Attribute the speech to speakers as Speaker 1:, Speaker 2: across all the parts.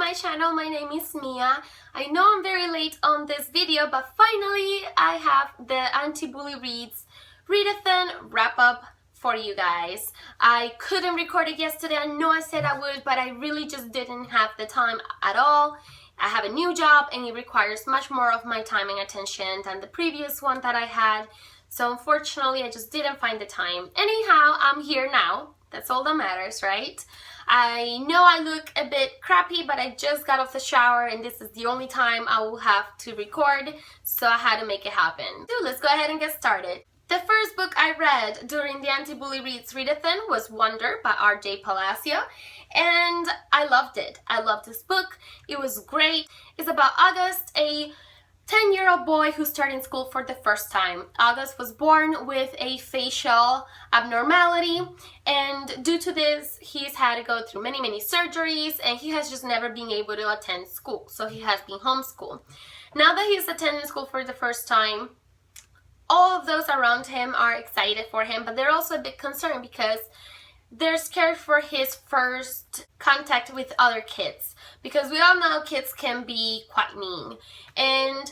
Speaker 1: my channel. My name is Mia. I know I'm very late on this video, but finally I have the Anti-Bully Reads Readathon Wrap-Up for you guys. I couldn't record it yesterday. I know I said I would, but I really just didn't have the time at all. I have a new job and it requires much more of my time and attention than the previous one that I had. So unfortunately, I just didn't find the time. Anyhow, I'm here now. That's all that matters, right? I know I look a bit crappy, but I just got off the shower and this is the only time I will have to record, so I had to make it happen. So let's go ahead and get started. The first book I read during the Anti-Bully Reads Readathon was Wonder by R.J. Palacio, and I loved it. I loved this book. It was great. It's about August, a 10-year-old boy who's starting school for the first time. August was born with a facial abnormality, and due to this, he's had to go through many surgeries, and he has just never been able to attend school. So he has been homeschooled. Now that he's attending school for the first time, all of those around him are excited for him, but they're also a bit concerned because they're scared for his first contact with other kids, because we all know kids can be quite mean. And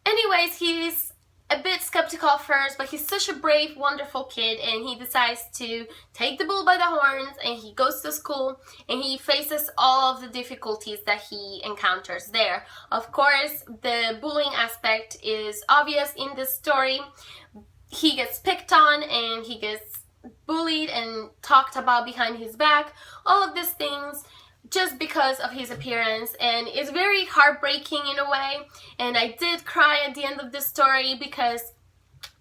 Speaker 1: anyways, he's a bit skeptical at first, but he's such a brave, wonderful kid, and he decides to take the bull by the horns, and he goes to school and he faces all of the difficulties that he encounters there. Of course, the bullying aspect is obvious in this story. He gets picked on and he gets bullied and talked about behind his back, all of these things just because of his appearance, and it's very heartbreaking in a way. And I did cry at the end of this story because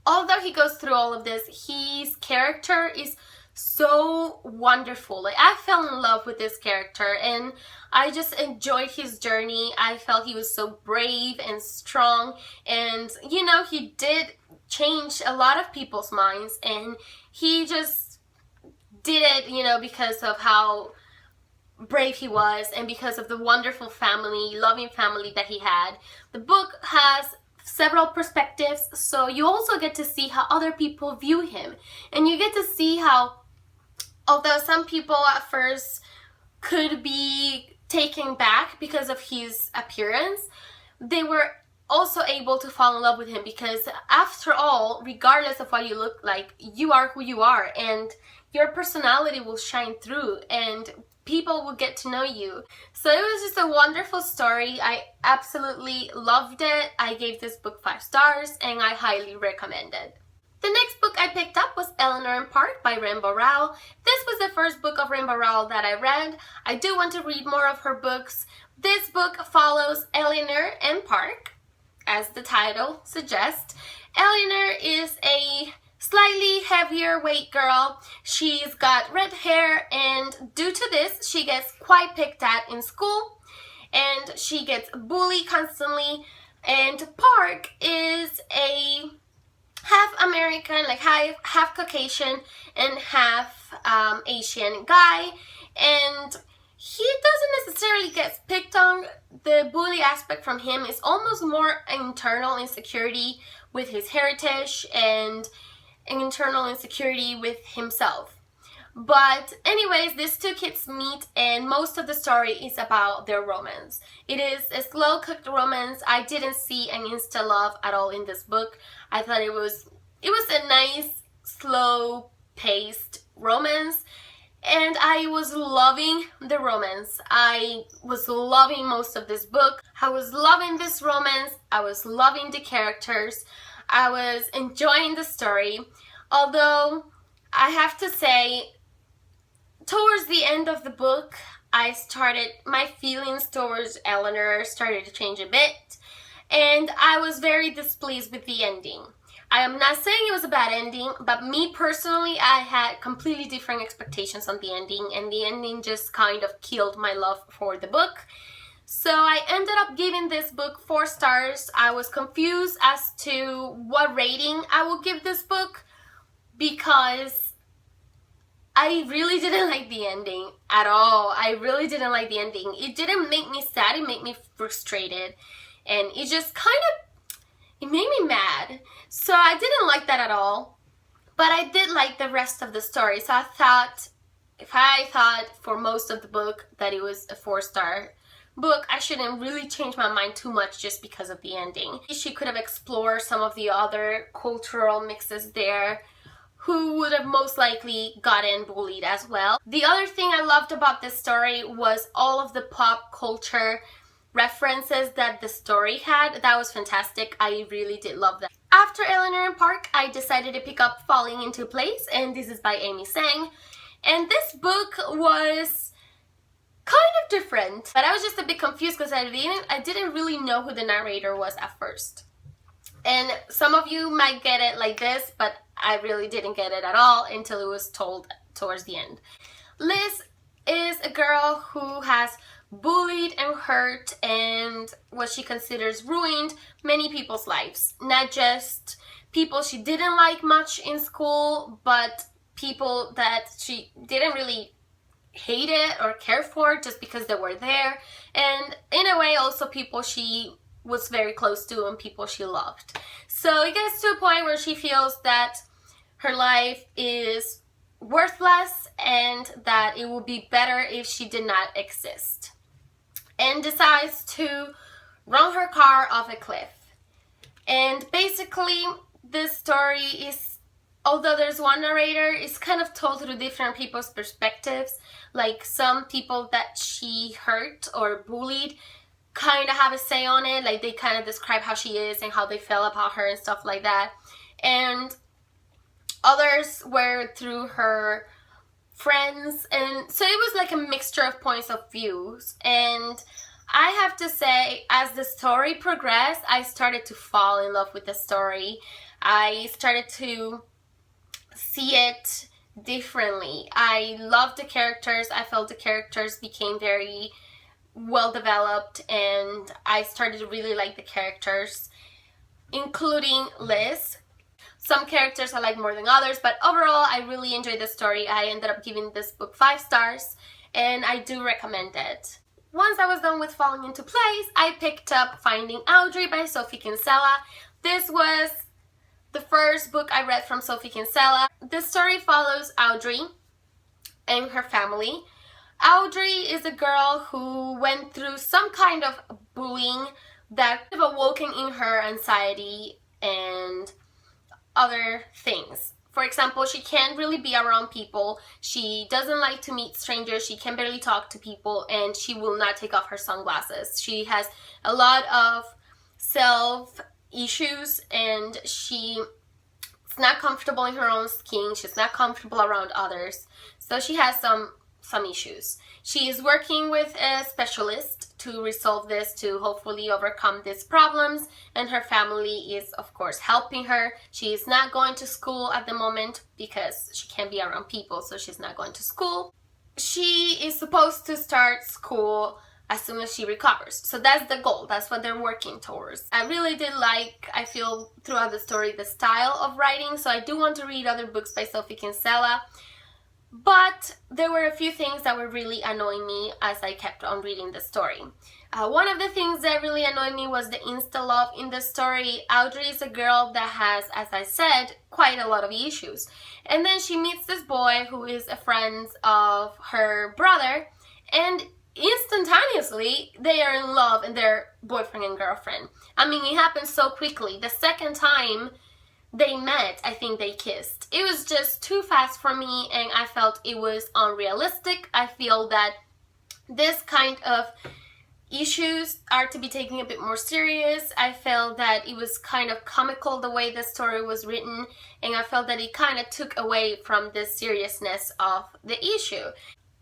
Speaker 1: although he goes through all of this, his character is so wonderful. Like, I fell in love with this character and I just enjoyed his journey. I felt he was so brave and strong, and you know, he did change a lot of people's minds, and he just did it, you know, because of how brave he was and because of the wonderful family, loving family that he had. The book has several perspectives, so you also get to see how other people view him, and you get to see how, although some people at first could be taken back because of his appearance, they were also able to fall in love with him, because after all, regardless of what you look like, you are who you are, and your personality will shine through and people will get to know you. So it was just a wonderful story. I absolutely loved it. I gave this book 5 stars and I highly recommend it. The next book I picked up was Eleanor in Park by Rowell. This was the first book of Rowell that I read. I do want to read more of her books. This book follows Eleanor in Park, as the title suggests. Eleanor is a slightly heavier weight girl. She's got red hair, and due to this, she gets quite picked at in school, and she gets bullied constantly. And Park is a half American, like half Caucasian and half Asian guy, and he doesn't necessarily get picked on. The bully aspect from him is almost more internal insecurity with his heritage and an internal insecurity with himself. But anyways, these two kids meet and most of the story is about their romance. It is a slow cooked romance. I didn't see an insta love at all in this book. I thought it was a nice, slow paced romance, and I was loving the romance. I was loving most of this book. I was loving this romance. I was loving the characters. I was enjoying the story. Although I have to say, towards the end of the book, my feelings towards Eleanor started to change a bit, and I was very displeased with the ending. I am not saying it was a bad ending, but me personally, I had completely different expectations on the ending, and the ending just kind of killed my love for the book. So I ended up giving this book 4 stars. I was confused as to what rating I would give this book, because I really didn't like the ending at all. I really didn't like the ending. It didn't make me sad, it made me frustrated, and it just it made me mad. So I didn't like that at all, but I did like the rest of the story. So I thought if I thought for most of the book that it was a 4-star book, I shouldn't really change my mind too much just because of the ending. She could have explored some of the other cultural mixes there, who would have most likely gotten bullied as well. The other thing I loved about this story was all of the pop culture references that the story had. That was fantastic. I really did love that. After Eleanor and Park, I decided to pick up Falling Into Place, and this is by Amy Zhang. And this book was kind of different, but I was just a bit confused because I didn't really know who the narrator was at first. And some of you might get it like this, but I really didn't get it at all until it was told towards the end. Liz is a girl who has bullied and hurt and what she considers ruined many people's lives. Not just people she didn't like much in school, but people that she didn't really hate it or care for just because they were there. And in a way also people she was very close to and people she loved. So it gets to a point where she feels that her life is worthless and that it would be better if she did not exist, and decides to run her car off a cliff. And basically this story is, although there's one narrator, it's kind of told through different people's perspectives. Like some people that she hurt or bullied kind of have a say on it, like they kind of describe how she is and how they feel about her and stuff like that. And others were through her friends, and so it was like a mixture of points of views. And I have to say, as the story progressed, I started to fall in love with the story. I started to see it differently. I loved the characters. I felt the characters became very well developed, and I started to really like the characters, including Liz. Some characters I like more than others, but overall I really enjoyed the story. I ended up giving this book 5 stars, and I do recommend it. Once I was done with Falling Into Place, I picked up Finding Audrey by Sophie Kinsella. This was the first book I read from Sophie Kinsella. The story follows Audrey and her family. Audrey is a girl who went through some kind of bullying that awoken in her anxiety and other things. For example, she can't really be around people, she doesn't like to meet strangers, she can barely talk to people, and she will not take off her sunglasses. She has a lot of self issues, and she's not comfortable in her own skin, she's not comfortable around others, so she has some issues. She is working with a specialist to resolve this, to hopefully overcome these problems, and her family is of course helping her. She is not going to school at the moment because she can't be around people, so she's not going to school. She is supposed to start school as soon as she recovers, so that's the goal, that's what they're working towards. I really did like, I feel throughout the story, the style of writing, so I do want to read other books by Sophie Kinsella. But there were a few things that were really annoying me as I kept on reading the story. One of the things that really annoyed me was the insta-love in the story. Audrey is a girl that has, as I said, quite a lot of issues. And then she meets this boy who is a friend of her brother, and instantaneously they are in love and they're boyfriend and girlfriend. I mean, it happened so quickly. The second time they met, I think they kissed. It was just too fast for me, and I felt it was unrealistic. I feel that this kind of issues are to be taken a bit more serious. I felt that it was kind of comical the way the story was written, and I felt that it kind of took away from the seriousness of the issue.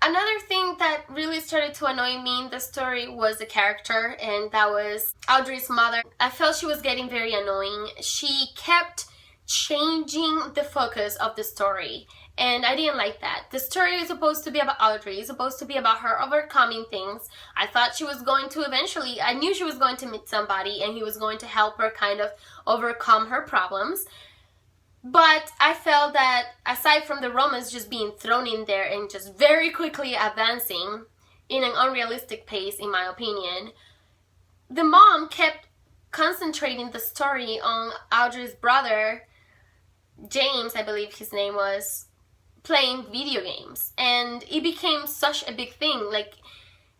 Speaker 1: Another thing that really started to annoy me in the story was the character, and that was Audrey's mother. I felt she was getting very annoying. She kept changing the focus of the story, and I didn't like that. The story is supposed to be about Audrey, it's supposed to be about her overcoming things. I thought she was going to eventually, I knew she was going to meet somebody and he was going to help her kind of overcome her problems. But I felt that aside from the romance just being thrown in there and just very quickly advancing in an unrealistic pace, in my opinion, the mom kept concentrating the story on Audrey's brother, James, I believe his name was, playing video games, and it became such a big thing. Like,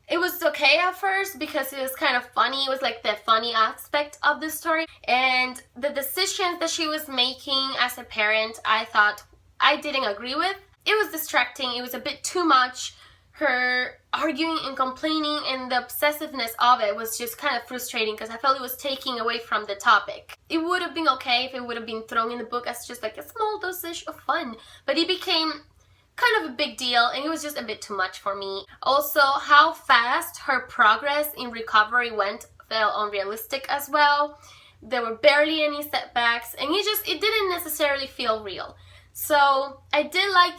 Speaker 1: it was okay at first because it was kind of funny. It was like the funny aspect of the story, and the decisions that she was making as a parent, I thought I didn't agree with. It was distracting. It was a bit too much. Her arguing and complaining and the obsessiveness of it was just kind of frustrating because I felt it was taking away from the topic. It would have been okay if it would have been thrown in the book as just like a small dosage of fun, but it became kind of a big deal and it was just a bit too much for me. Also, how fast her progress in recovery went felt unrealistic as well. There were barely any setbacks, and it didn't necessarily feel real. So I did like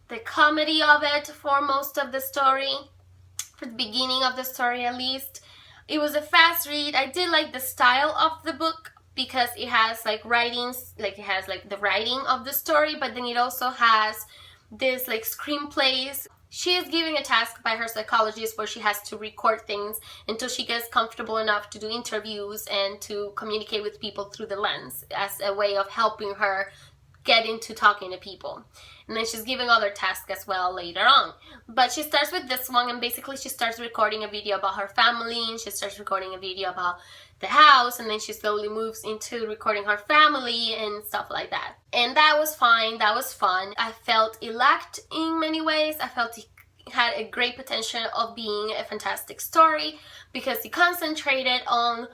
Speaker 1: the comedy of it for most of the story, for the beginning of the story at least. It was a fast read. I did like the style of the book because it has like writings, like it has like the writing of the story, but then it also has this like screenplays. She is given a task by her psychologist where she has to record things until she gets comfortable enough to do interviews and to communicate with people through the lens as a way of helping her get into talking to people. And then she's giving other tasks as well later on. But she starts with this one, and basically she starts recording a video about her family, and she starts recording a video about the house, and then she slowly moves into recording her family and stuff like that. And that was fine, that was fun. I felt it lacked in many ways. I felt it had a great potential of being a fantastic story because it concentrated on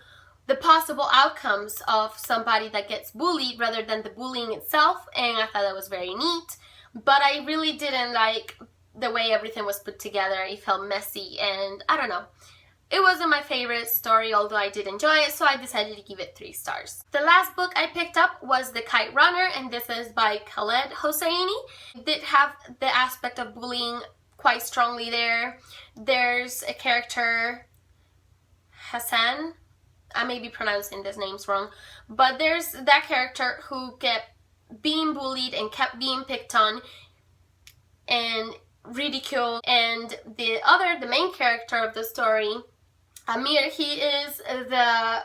Speaker 1: the possible outcomes of somebody that gets bullied rather than the bullying itself, and I thought that was very neat. But I really didn't like the way everything was put together. It felt messy, and I don't know. It wasn't my favorite story, although I did enjoy it, so I decided to give it 3 stars. The last book I picked up was The Kite Runner, and this is by Khaled Hosseini. It did have the aspect of bullying quite strongly there. There's a character, Hassan. I may be pronouncing these names wrong, but there's that character who kept being bullied and kept being picked on and ridiculed, and the main character of the story, Amir, he is the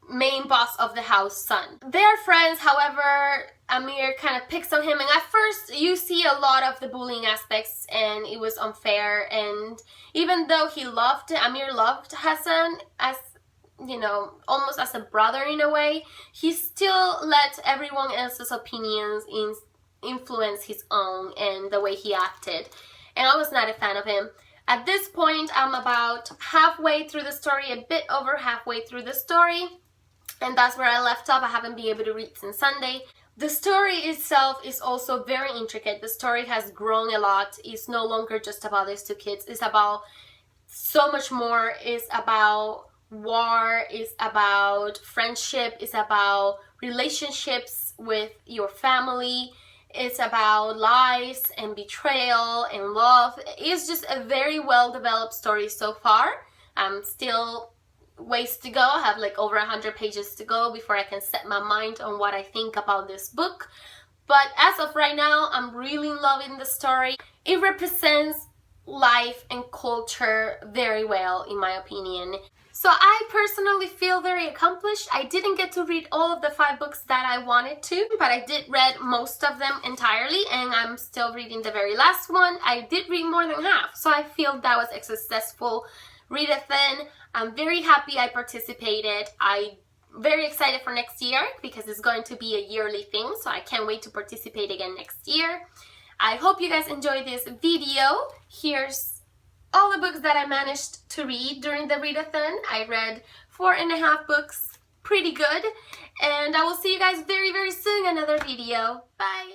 Speaker 1: main boss of the house son. They are friends, however, Amir kind of picks on him, and at first you see a lot of the bullying aspects and it was unfair, and even though Amir loved Hassan as, you know, almost as a brother in a way, he still let everyone else's opinions influence his own and the way he acted, and I was not a fan of him. At this point, I'm about halfway through the story, a bit over halfway through the story, and that's where I left off. I haven't been able to read since Sunday. The story itself is also very intricate. The story has grown a lot. It's no longer just about these 2 kids. It's about so much more. It's about war, it's about friendship, it's about relationships with your family, it's about lies and betrayal and love. It's just a very well developed story so far. Still ways to go. I have like over 100 pages to go before I can set my mind on what I think about this book. But as of right now, I'm really loving the story. It represents life and culture very well, in my opinion. So I personally feel very accomplished. I didn't get to read all of the 5 books that I wanted to, but I did read most of them entirely, and I'm still reading the very last one. I did read more than half, so I feel that was a successful readathon. I'm very happy I participated. I'm very excited for next year because it's going to be a yearly thing, so I can't wait to participate again next year. I hope you guys enjoyed this video. Here's all the books that I managed to read during the readathon. I read 4.5 books, pretty good, and I will see you guys very, very soon in another video. Bye!